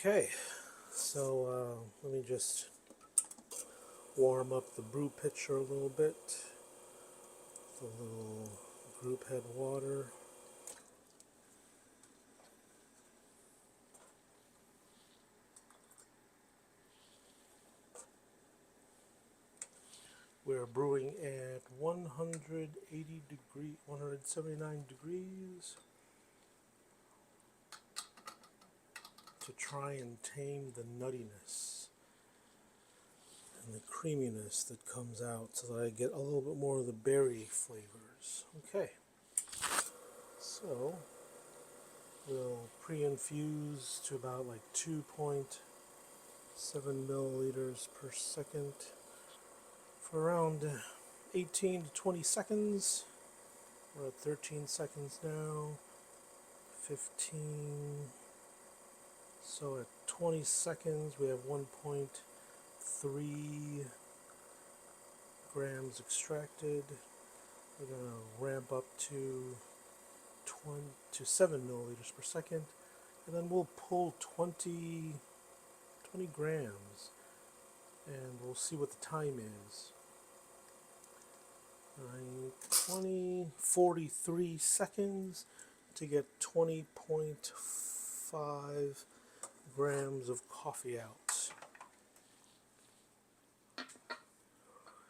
Okay, so let me just warm up the brew pitcher a little bit. A little group head water. We're brewing at 179 degrees to try and tame the nuttiness and the creaminess that comes out so that I get a little bit more of the berry flavors. Okay, so we'll pre-infuse to about like 2.7 milliliters per second for around 18 to 20 seconds. We're at 13 seconds now, 15. So at 20 seconds we have 1.3 grams extracted. We're going to ramp up to 7 milliliters per second, and then we'll pull 20 grams, and we'll see what the time is. 43 seconds to get 20.5 grams of coffee out.